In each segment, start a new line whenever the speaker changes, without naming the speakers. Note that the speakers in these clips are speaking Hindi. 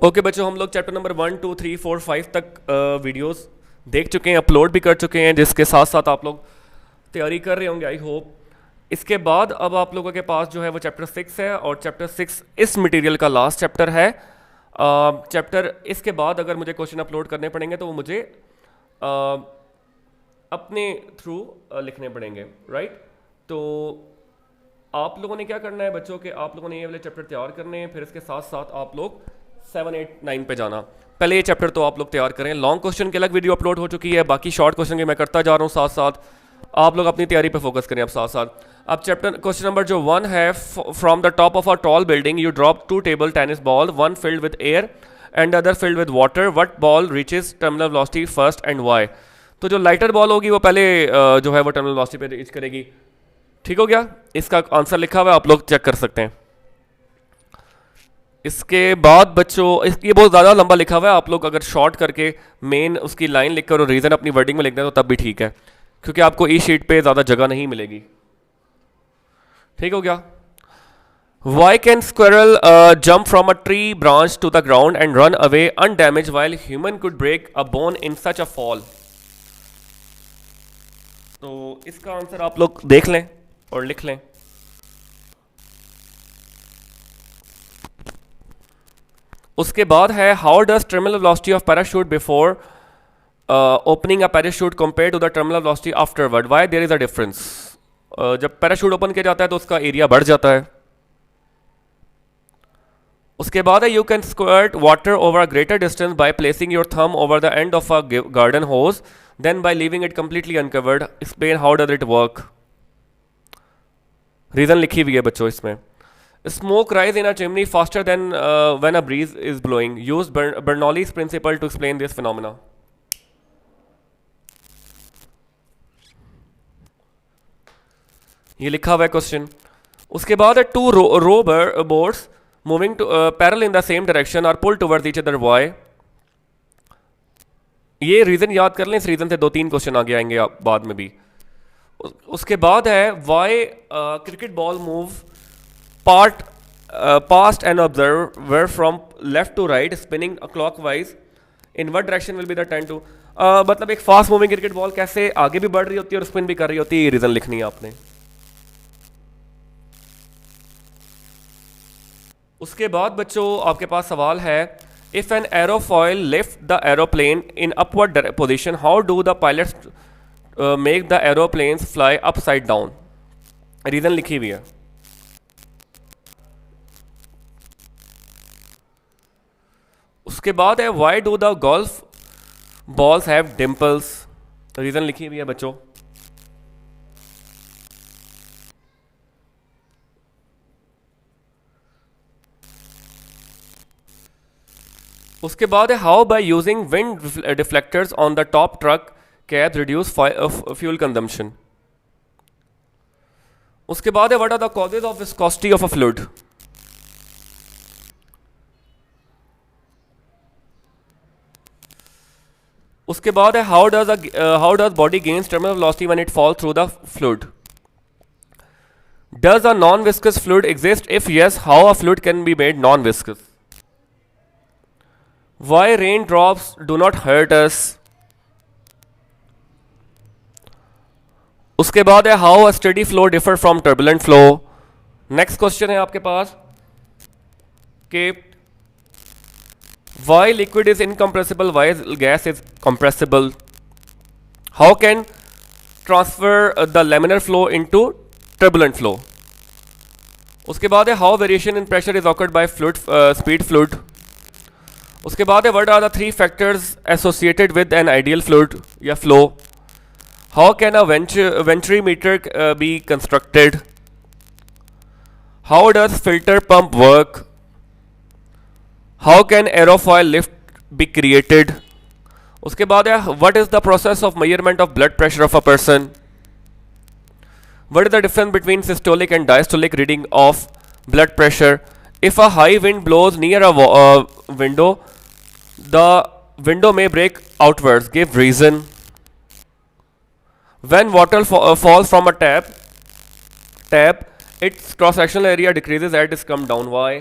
ओके बच्चों, हम लोग चैप्टर नंबर 1 2 3 4 5 तक वीडियोस देख चुके हैं, अपलोड भी कर चुके हैं, जिसके साथ साथ आप लोग तैयारी कर रहे होंगे आई होप। इसके बाद अब आप लोगों के पास जो है वो चैप्टर 6 है, और चैप्टर 6 इस मटेरियल का लास्ट चैप्टर है। चैप्टर इसके बाद अगर मुझे क्वेश्चन अपलोड करने पड़ेंगे तो वो मुझे अपने थ्रू लिखने पड़ेंगे, राइट। तो आप लोगों ने क्या करना है बच्चों के, आप लोगों ने ये वाले चैप्टर तैयार करने हैं, फिर इसके साथ साथ आप लोग 7 8 9 पे जाना। पहले ये चैप्टर तो आप लोग तैयार करें। लॉन्ग क्वेश्चन की अलग वीडियो अपलोड हो चुकी है, बाकी शॉर्ट क्वेश्चन की मैं करता जा रहा हूँ साथ साथ। आप लोग अपनी तैयारी पे फोकस करें अब साथ साथ। अब चैप्टर क्वेश्चन नंबर जो 1 है, from the top of a tall building you drop 2 table tennis ball, one filled with air and other filled with water, what ball reaches terminal velocity first and why. तो जो लाइटर बॉल होगी वो पहले जो है वो टर्मिनल वेलोसिटी पे रीच करेगी। ठीक हो गया, इसका आंसर लिखा हुआ है, आप लोग चेक कर सकते हैं। इसके बाद बच्चों ये बहुत ज़्यादा लंबा लिखा हुआ है, आप लोग अगर शॉर्ट करके मेन उसकी लाइन लिखकर और रीज़न अपनी वर्डिंग में लिख दें तो तब भी ठीक है, क्योंकि आपको ई शीट पे ज़्यादा जगह नहीं मिलेगी। ठीक हो गया। Why can squirrel jump from a tree branch to the ground and run away undamaged while human could break a bone in such a fall. तो इसका आंसर आप लोग देख लें और लिख लें। उसके बाद है how does terminal velocity of parachute before opening a parachute compare to the terminal velocity afterward, why there is a difference. जब पैराशूट ओपन किया जाता है तो उसका एरिया बढ़ जाता है। उसके बाद है you can squirt water over a greater distance by placing your thumb over the end of a garden hose then by leaving it completely uncovered, explain how does it work. Reason लिखी हुई है बच्चों इसमें। Smoke rise in a chimney faster than when a breeze is blowing. Use Bernoulli's principle to explain this phenomena. ये लिखा हुआ है क्वेश्चन। उसके बाद है two row boats moving two parallel in the same direction are pulled towards each other, why. ये रीजन याद कर लें, इस रीजन से 2 3 क्वेश्चन आगे आएंगे बाद में भी। उसके बाद है why cricket ball move past an observer from left to right spinning clockwise, in what direction will be the turn to। मतलब एक फास्ट मूविंग क्रिकेट बॉल कैसे आगे भी बढ़ रही होती है और स्पिन भी कर रही होती है, ये रीजन लिखनी है आपने। उसके बाद बच्चों आपके पास सवाल है, if an aerofoil lift the aeroplane in upward position how do the pilots make the aeroplanes fly upside down. Reason लिखी हुई है। उसके बाद है why do the golf balls have dimples. Reason लिखी हुई है बच्चों। उसके बाद है how by using wind deflectors on the top truck cab reduce fuel consumption. उसके बाद है what are the causes of viscosity of a fluid. उसके बाद है how does body gains terminal velocity when it fall through the fluid. Does a non viscous fluid exist, if yes how a fluid can be made non viscous. Why rain drops do not hurt us. उसके बाद है how a steady flow differ from turbulent flow. Next question है आपके पास कि why liquid is incompressible, why gas is compressible, how can transfer the laminar flow into turbulent flow। उसके बाद है how variation in pressure is occurred by fluid speed fluid। उसके बाद है what are the 3 factors associated with an ideal fluid या flow, how can a venturimeter be constructed, how does filter pump work, how can aerofoil lift be created। उसके बाद है what is the process of measurement of blood pressure of a person, what is the difference between systolic and diastolic reading of blood pressure, if a high wind blows near a window the window may break outwards, give reason, when water falls from a tap its cross sectional area decreases as it comes down, why।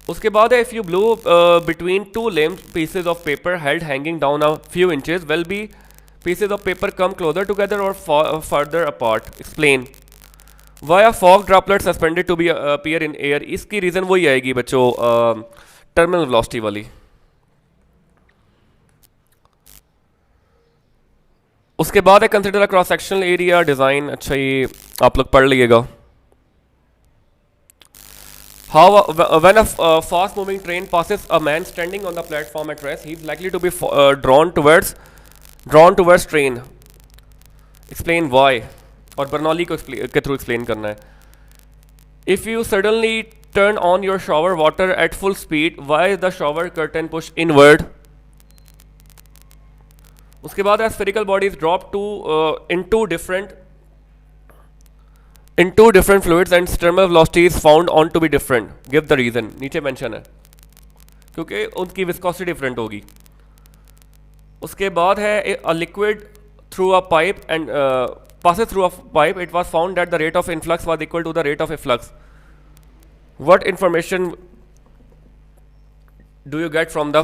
उसके बाद है if you blue between two limb pieces of paper held hanging down a few inches will be pieces of paper come closer together or further apart. Explain. Why are fog droplets suspended to be appear in air? इसकी रीज़न वही आएगी बच्चों, टर्मिनल वेलोसिटी वाली. उसके बाद है consider cross sectional area design. अच्छा ये आप लोग पढ़ लीजिएगा. How when a fast moving train passes a man standing on the platform at rest, he is likely to be drawn towards train. Explain why. और बर्नौली को के थ्रू एक्सप्लेन करना है. If you suddenly turn on your shower water at full speed, why is the shower curtain pushed inward? उसके बाद spherical bodies drop into different fluids and thermal velocity is found on to be different. Give the reason. नीचे मेंशन है क्योंकि उनकी विस्कोसिटी डिफरेंट होगी. उसके बाद है a liquid through a pipe and passes through a pipe. It was found that the rate of influx was equal to the rate of efflux. What information do you get from the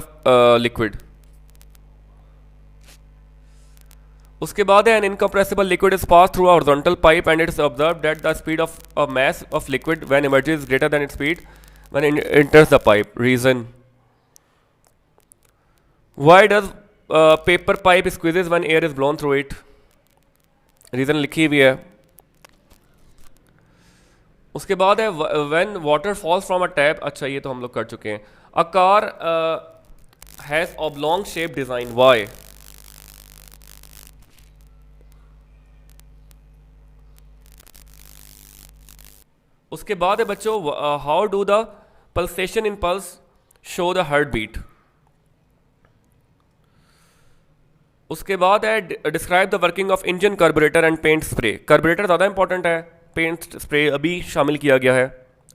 liquid? उसके बाद है an incompressible liquid is passed through a horizontal pipe and it is observed that the speed of a mass of liquid when emerges is greater than its speed when it enters the pipe. Reason. Why does paper pipe squeezes when air is blown through it? Reason लिखी हुई है. उसके बाद है when water falls from a tap. अच्छा ये तो हम लोग कर चुके हैं. A car has oblong shaped design. Why? उसके बाद है बच्चों how do the pulsation in pulse show the heartbeat. उसके बाद है describe the working of engine, carburettor and paint spray. Carburettor ज़्यादा इंपॉर्टेंट है, पेंट स्प्रे अभी शामिल किया गया है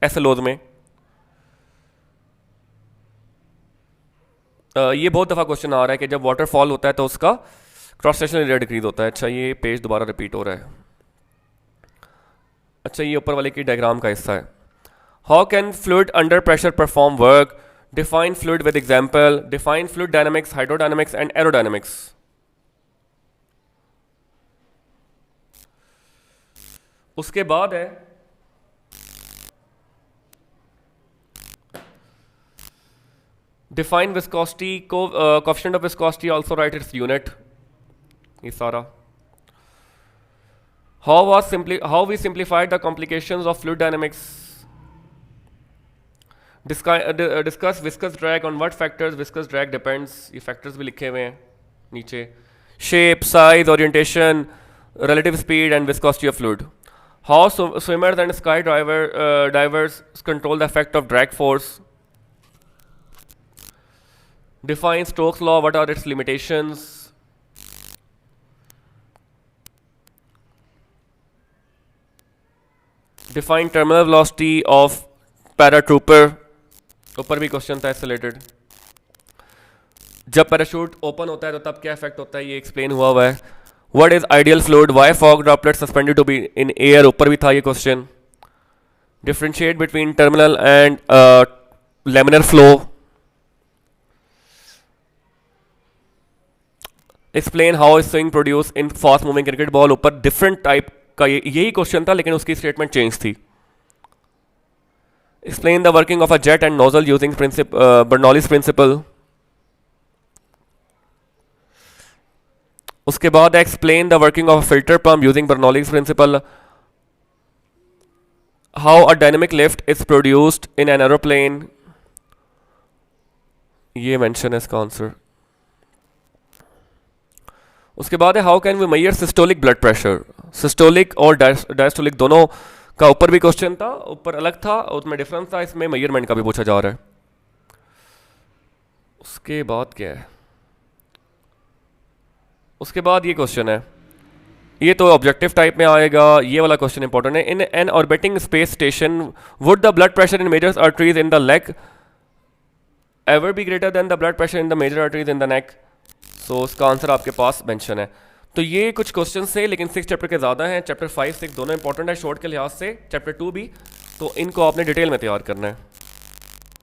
एसएलओज में. ये बहुत दफ़ा क्वेश्चन आ रहा है कि जब वाटरफॉल होता है तो उसका क्रॉस सेक्शनल एरिया डिक्रीज होता है. अच्छा ये पेज दोबारा रिपीट हो रहा है. अच्छा ये ऊपर वाले की डायग्राम का हिस्सा है. How can fluid under pressure perform work. Define fluid with example. Define fluid dynamics, hydrodynamics and aerodynamics. उसके बाद है डिफाइन विस्कोसिटी को, coefficient of viscosity, also write its unit. ये सारा how we simplified the complications of fluid dynamics. Discuss viscous drag. On what factors viscous drag depends. ये फैक्टर्स भी लिखे हुए हैं नीचे. Shape, size, orientation, relative speed and viscosity of fluid. How swimmers and divers control the effect of drag force. Define Stokes' law. What are its limitations? Define terminal velocity of paratrooper. ऊपर भी क्वेश्चन था इससे रिलेटेड. जब पैराशूट ओपन होता है तो तब क्या इफेक्ट होता है ये एक्सप्लेन हुआ है. What is ideal fluid? Why fog droplets suspended to be in air? ऊपर भी था ये question. Differentiate between terminal and laminar flow. Explain how is swing produced in fast moving cricket ball. ऊपर different type का यही क्वेश्चन था लेकिन उसकी स्टेटमेंट चेंज थी. Explain the working of a jet and nozzle using Bernoulli's principle. उसके बाद explain the working of filter pump using Bernoulli's principle. How a dynamic lift is produced in an aeroplane. ये मेंशन है इसका आंसर. उसके बाद है how can we measure systolic blood pressure. Systolic और डायस्टोलिक दोनों का ऊपर भी क्वेश्चन था, ऊपर अलग था उसमें डिफरेंस था, इसमें मेजरमेंट का भी पूछा जा रहा है. उसके बाद क्या है. उसके बाद ये क्वेश्चन है, ये तो ऑब्जेक्टिव टाइप में आएगा. ये वाला क्वेश्चन इंपॉर्टेंट है. In an orbiting space station would the blood pressure in major arteries in the leg ever be greater than the blood pressure in the major arteries in the neck. So उसका आंसर आपके पास मेंशन है. तो ये कुछ क्वेश्चन थे लेकिन 6 चैप्टर के ज़्यादा हैं. चैप्टर 5, 6 दोनों इंपॉर्टेंट है शॉर्ट के लिहाज से, चैप्टर 2 भी. तो इनको आपने डिटेल में तैयार करना है.